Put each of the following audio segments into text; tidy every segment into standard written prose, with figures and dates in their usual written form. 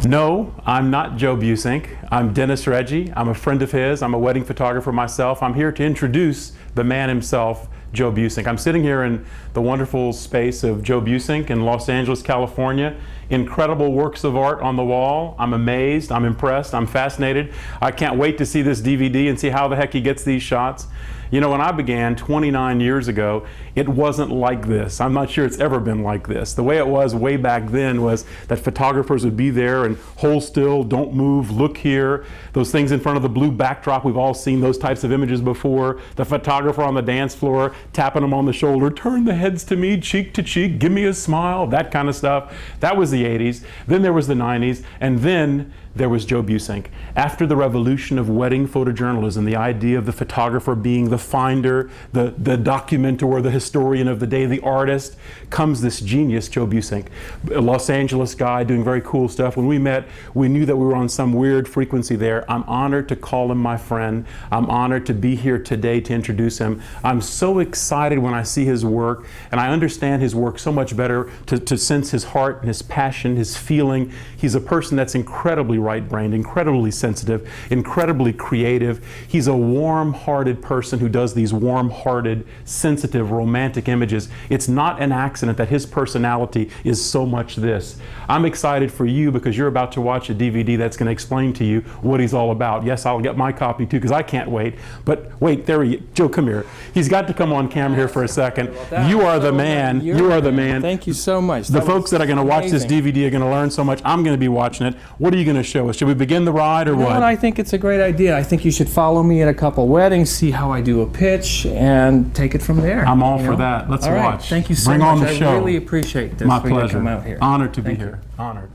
No, I'm not Joe Buissink. I'm Dennis Reggie. I'm a friend of his. I'm a wedding photographer myself. I'm here to introduce the man himself, Joe Buissink. I'm sitting here in the wonderful space of Joe Buissink in Los Angeles, California. Incredible works of art on the wall. I'm amazed, I'm impressed, I'm fascinated. I can't wait to see this DVD and see how the heck he gets these shots. You know, when I began 29 years ago, it wasn't like this. I'm not sure it's ever been like this. The way it was way back then was that photographers would be there and hold still, don't move, look here. Those things in front of the blue backdrop, we've all seen those types of images before. The photographer on the dance floor, tapping them on the shoulder, turn the heads to me, cheek to cheek, give me a smile, that kind of stuff. That was the 80s. Then there was the 90s, and then there was Joe Buissink. After the revolution of wedding photojournalism, the idea of the photographer being the finder, the documenter, the historian of the day, the artist, comes this genius, Joe Buissink. A Los Angeles guy doing very cool stuff. When we met, we knew that we were on some weird frequency there. I'm honored to call him my friend. I'm honored to be here today to introduce him. I'm so excited when I see his work, and I understand his work so much better to sense his heart and his passion, his feeling. He's a person that's incredibly right-brained, incredibly sensitive, incredibly creative. He's a warm-hearted person who does these warm-hearted, sensitive, romantic images. It's not an accident that his personality is so much this. I'm excited for you because you're about to watch a DVD that's going to explain to you what he's all about. Yes, I'll get my copy too because I can't wait. But wait, there he is. Joe, come here. He's got to come on camera here for a second. You are the man. You are the man. Thank you so much. The folks that are going to watch this DVD are going to learn so much. I'm going to be watching it. What are you going to show us? Should we begin the ride or what? I think it's a great idea. I think you should follow me at a couple weddings, see how I do a pitch, and take it from there. I'm all for that. Let's watch. Thank you so much. Bring on the show. I really appreciate this. My for you to pleasure. come out here. Honored to be here. Honored.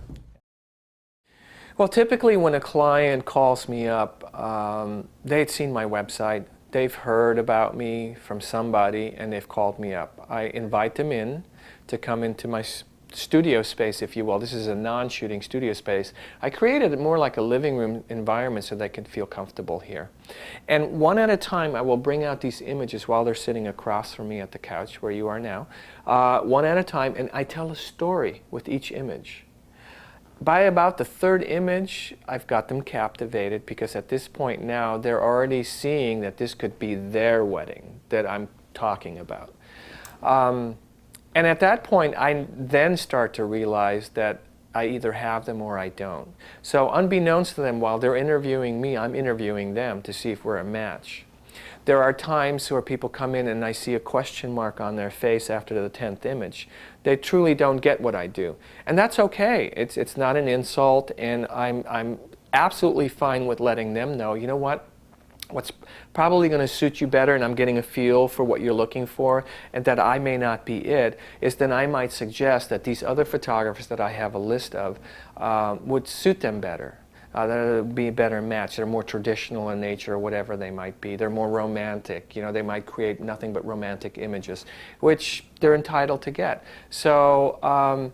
Well, typically when a client calls me up, they'd seen my website, they've heard about me from somebody, and they've called me up. I invite them in to come into my studio space, if you will. This is a non-shooting studio space. I created it more like a living room environment so they can feel comfortable here. And one at a time, I will bring out these images while they're sitting across from me at the couch where you are now, one at a time, and I tell a story with each image. By about the third image, I've got them captivated because at this point now, they're already seeing that this could be their wedding that I'm talking about. And at that point, I then start to realize that I either have them or I don't. So unbeknownst to them, while they're interviewing me, I'm interviewing them to see if we're a match. There are times where people come in and I see a question mark on their face after the 10th image. They truly don't get what I do. And that's okay. It's not an insult, and I'm absolutely fine with letting them know, you know what? What's probably going to suit you better, and I'm getting a feel for what you're looking for, and that I may not be it, is then I might suggest that these other photographers that I have a list of would suit them better. That it would be a better match. They're more traditional in nature, or whatever they might be. They're more romantic. You know, they might create nothing but romantic images, which they're entitled to get. So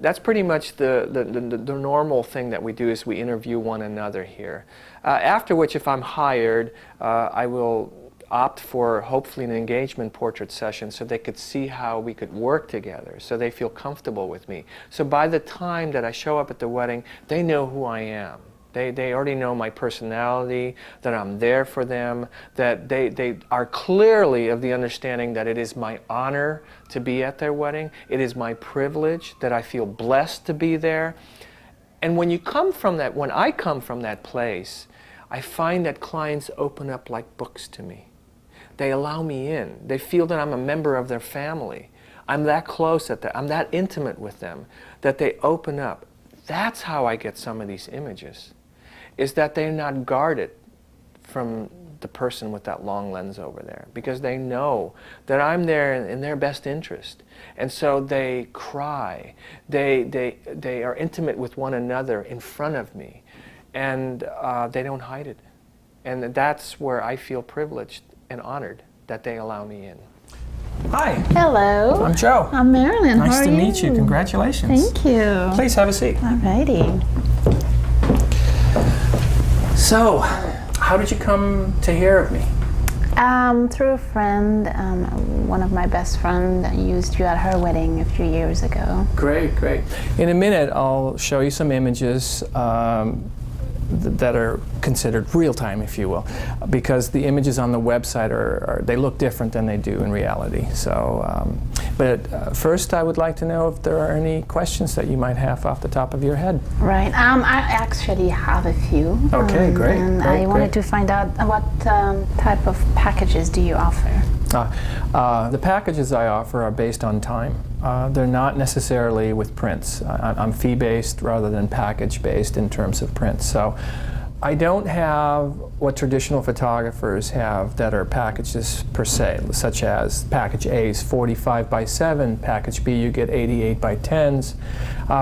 that's pretty much the normal thing that we do, is we interview one another here. After which, if I'm hired, I will opt for hopefully an engagement portrait session so they could see how we could work together, so they feel comfortable with me. So by the time that I show up at the wedding, they know who I am. They already know my personality, that I'm there for them, that they are clearly of the understanding that it is my honor to be at their wedding. It is my privilege, that I feel blessed to be there. And when you come from that, when I come from that place, I find that clients open up like books to me. They allow me in. They feel that I'm a member of their family. I'm that close at that. I'm that intimate with them that they open up. That's how I get some of these images, is that they're not guarded from the person with that long lens over there, because they know that I'm there in their best interest. And so they cry. They are intimate with one another in front of me, and they don't hide it. And that's where I feel privileged and honored that they allow me in. Hi. Hello. I'm Joe. I'm Marilyn. Nice How are to meet you. Congratulations. Thank you. Please have a seat. Alrighty. So, how did you come to hear of me? Through a friend, one of my best friends used you at her wedding a few years ago. Great, great. In a minute, I'll show you some images that are considered real-time, if you will, because the images on the website they look different than they do in reality. So, but first, I would like to know if there are any questions that you might have off the top of your head. Right. I actually have a few. Okay, great. And great, I wanted to find out what type of packages do you offer? The packages I offer are based on time. They're not necessarily with prints. I'm fee-based rather than package-based in terms of prints. So I don't have what traditional photographers have that are packages per se, such as package A is 45 by 7, package B you get 88 by 10s.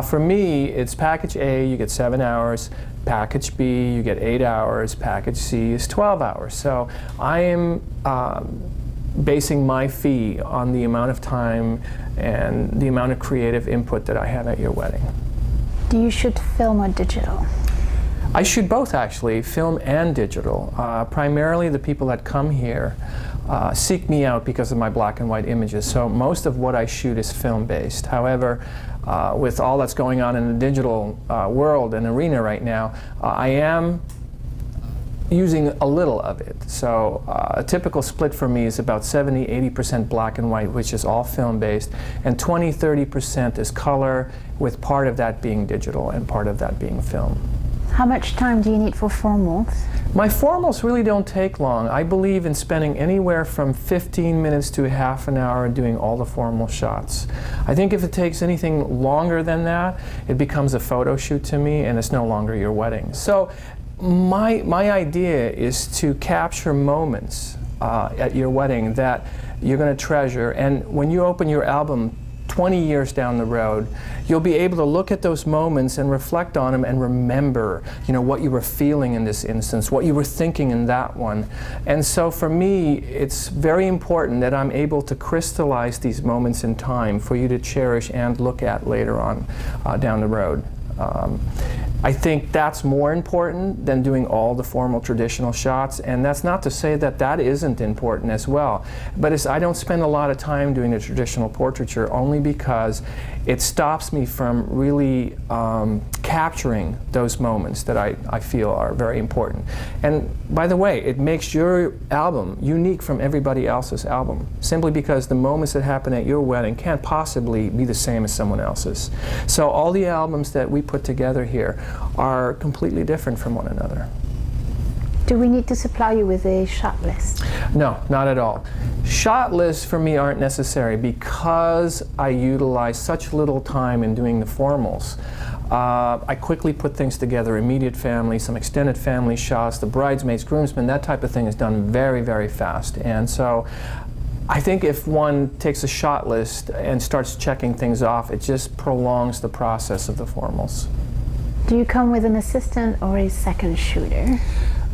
For me, it's package A, you get 7 hours, package B, you get 8 hours, package C is 12 hours. So I am basing my fee on the amount of time and the amount of creative input that I have at your wedding. Do you shoot film or digital? I shoot both, actually, film and digital. Primarily the people that come here seek me out because of my black and white images, so most of what I shoot is film-based. However, with all that's going on in the digital world and arena right now, I am using a little of it. So a typical split for me is about 70–80% black and white, which is all film-based, and 20–30% is color, with part of that being digital and part of that being film. How much time do you need for formals? My formals really don't take long. I believe in spending anywhere from 15 minutes to half an hour doing all the formal shots. I think if it takes anything longer than that, it becomes a photo shoot to me and it's no longer your wedding. So my idea is to capture moments at your wedding that you're going to treasure, and when you open your album 20 years down the road, you'll be able to look at those moments and reflect on them and remember, you know, what you were feeling in this instance, what you were thinking in that one. And so for me, it's very important that I'm able to crystallize these moments in time for you to cherish and look at later on down the road. I think that's more important than doing all the formal traditional shots, and that's not to say that that isn't important as well. But I don't spend a lot of time doing the traditional portraiture only because it stops me from really capturing those moments that I feel are very important. And by the way, it makes your album unique from everybody else's album, simply because the moments that happen at your wedding can't possibly be the same as someone else's. So all the albums that we put together here are completely different from one another. Do we need to supply you with a shot list? No, not at all. Shot lists for me aren't necessary because I utilize such little time in doing the formals. I quickly put things together, immediate family, some extended family shots, the bridesmaids, groomsmen, that type of thing is done very, very fast. And so I think if one takes a shot list and starts checking things off, it just prolongs the process of the formals. Do you come with an assistant or a second shooter?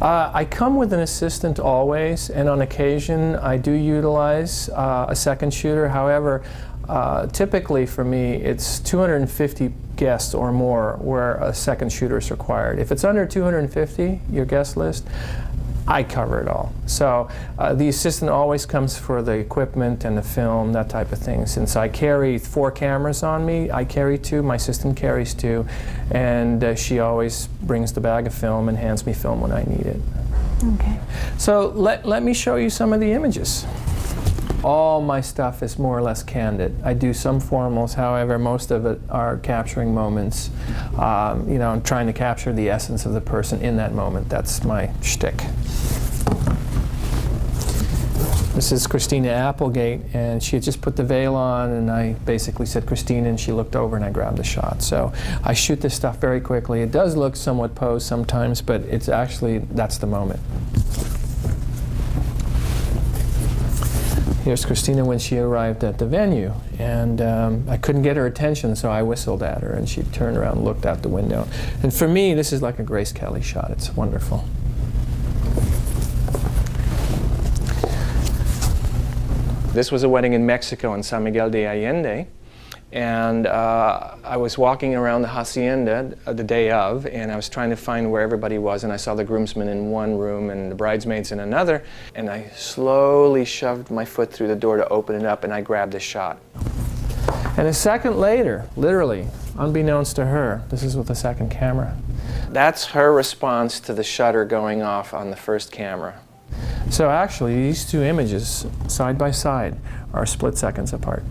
I come with an assistant always, and on occasion I do utilize a second shooter. However, typically for me it's 250 guests or more where a second shooter is required. If it's under 250, your guest list, I cover it all. So the assistant always comes for the equipment and the film, that type of thing. Since I carry 4 cameras on me, I carry 2, my assistant carries 2, and she always brings the bag of film and hands me film when I need it. Okay. So let me show you some of the images. All my stuff is more or less candid. I do some formals, however, most of it are capturing moments. You know, I'm trying to capture the essence of the person in that moment. That's my shtick. This is Christina Applegate, and she had just put the veil on, and I basically said, Christina, and she looked over and I grabbed the shot. So I shoot this stuff very quickly. It does look somewhat posed sometimes, but it's actually, that's the moment. Here's Christina when she arrived at the venue, and I couldn't get her attention, so I whistled at her, and she turned around and looked out the window. And for me, this is like a Grace Kelly shot. It's wonderful. This was a wedding in Mexico in San Miguel de Allende, And I was walking around the hacienda the day of, and I was trying to find where everybody was, and I saw the groomsmen in one room and the bridesmaids in another, and I slowly shoved my foot through the door to open it up, and I grabbed a shot. And a second later, literally, unbeknownst to her, this is with the second camera. That's her response to the shutter going off on the first camera. So actually, these two images, side by side, are split seconds apart.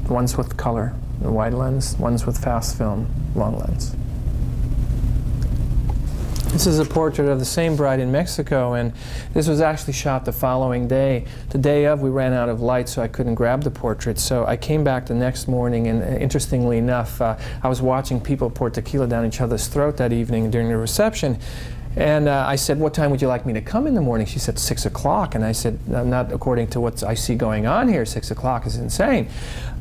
One's with color, the wide lens, one's with fast film, long lens. This is a portrait of the same bride in Mexico, and this was actually shot the following day. The day of, we ran out of light, so I couldn't grab the portrait. So I came back the next morning, and interestingly enough, I was watching people pour tequila down each other's throat that evening during the reception. And I said, what time would you like me to come in the morning? She said, 6 o'clock. And I said, not according to what I see going on here. 6 o'clock is insane.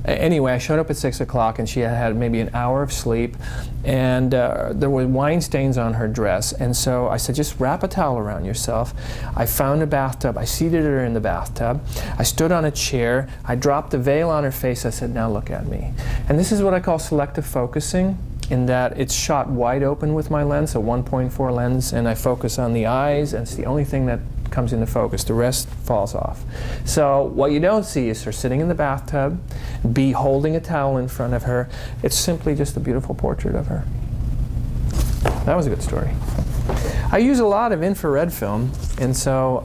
Anyway, I showed up at 6 o'clock, and she had had maybe an hour of sleep. And there were wine stains on her dress. And so I said, just wrap a towel around yourself. I found a bathtub. I seated her in the bathtub. I stood on a chair. I dropped the veil on her face. I said, now look at me. And this is what I call selective focusing, in that it's shot wide open with my lens, a 1.4 lens, and I focus on the eyes, and it's the only thing that comes into focus. The rest falls off. So what you don't see is her sitting in the bathtub, B holding a towel in front of her. It's simply just a beautiful portrait of her. That was a good story. I use a lot of infrared film, and so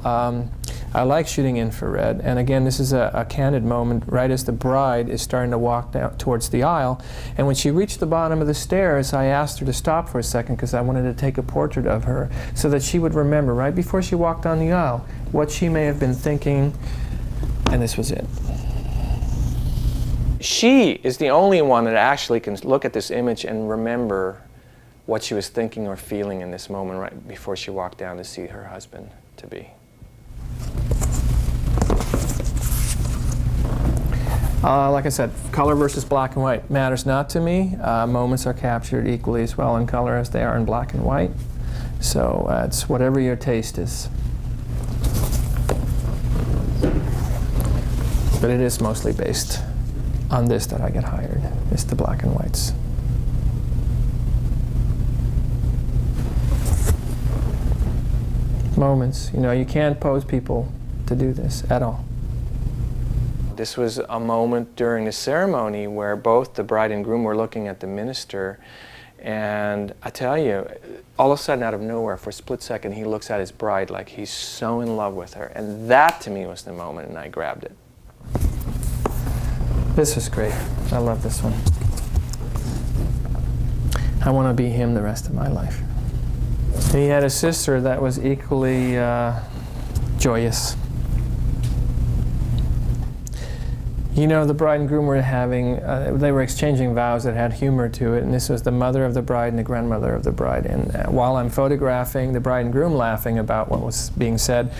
I like shooting infrared. And again, this is a candid moment right as the bride is starting to walk down towards the aisle. And when she reached the bottom of the stairs, I asked her to stop for a second because I wanted to take a portrait of her so that she would remember right before she walked down the aisle what she may have been thinking. And this was it. She is the only one that actually can look at this image and remember what she was thinking or feeling in this moment right before she walked down to see her husband-to-be. Like I said, color versus black and white matters not to me. Moments are captured equally as well in color as they are in black and white. So it's whatever your taste is. But it is mostly based on this that I get hired. It's the black and whites. Moments, you know, you can't pose people to do this at all. This was a moment during the ceremony where both the bride and groom were looking at the minister, and I tell you, all of a sudden out of nowhere, for a split second, he looks at his bride like he's so in love with her, and that to me was the moment, and I grabbed it. This is great. I love this one. I want to be him the rest of my life. He had a sister that was equally joyous. You know, the bride and groom were having, they were exchanging vows that had humor to it, and this was the mother of the bride and the grandmother of the bride. And while I'm photographing the bride and groom laughing about what was being said,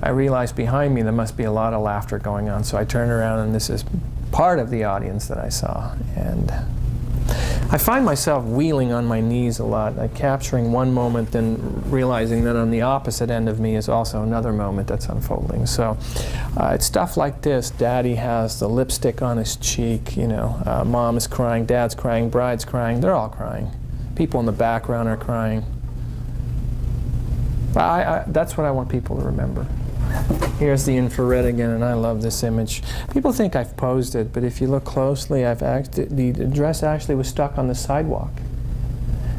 I realized behind me there must be a lot of laughter going on. So I turned around, and this is part of the audience that I saw. And I find myself wheeling on my knees a lot, like capturing one moment, then realizing that on the opposite end of me is also another moment that's unfolding. So it's stuff like this. Daddy has the lipstick on his cheek, you know, mom is crying, dad's crying, bride's crying, they're all crying. People in the background are crying. That's what I want people to remember. Here's the infrared again, and I love this image. People think I've posed it, but if you look closely, the dress actually was stuck on the sidewalk.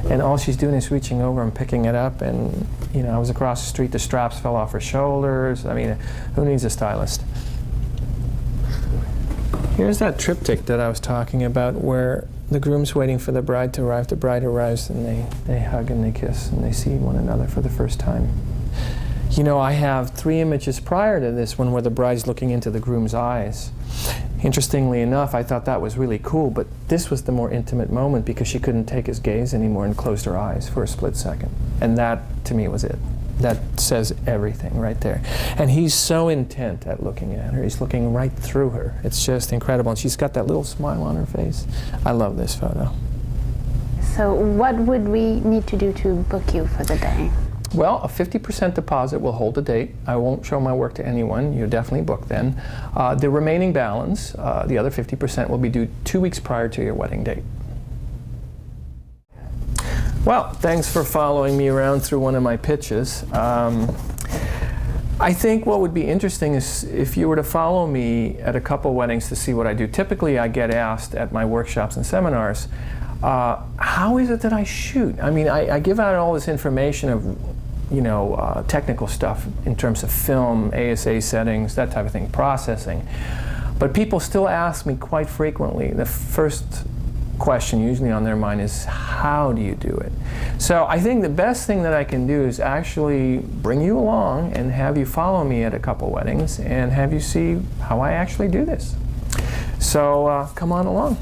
And all she's doing is reaching over and picking it up, and you know, I was across the street, the straps fell off her shoulders. I mean, who needs a stylist? Here's that triptych that I was talking about, where the groom's waiting for the bride to arrive, the bride arrives, and they hug and they kiss, and they see one another for the first time. You know, I have 3 images prior to this one where the bride's looking into the groom's eyes. Interestingly enough, I thought that was really cool, but this was the more intimate moment because she couldn't take his gaze anymore and closed her eyes for a split second. And that, to me, was it. That says everything right there. And he's so intent at looking at her. He's looking right through her. It's just incredible. And she's got that little smile on her face. I love this photo. So what would we need to do to book you for the day? Well, a 50% deposit will hold a date. I won't show my work to anyone. You're definitely booked then. The remaining balance, the other 50%, will be due 2 weeks prior to your wedding date. Well, thanks for following me around through one of my pitches. I think what would be interesting is if you were to follow me at a couple weddings to see what I do. Typically, I get asked at my workshops and seminars, how is it that I shoot? I mean, I give out all this information of, you know, technical stuff in terms of film, ASA settings, that type of thing, processing. But people still ask me quite frequently, the first question usually on their mind is, how do you do it? So I think the best thing that I can do is actually bring you along and have you follow me at a couple weddings and have you see how I actually do this. So come on along.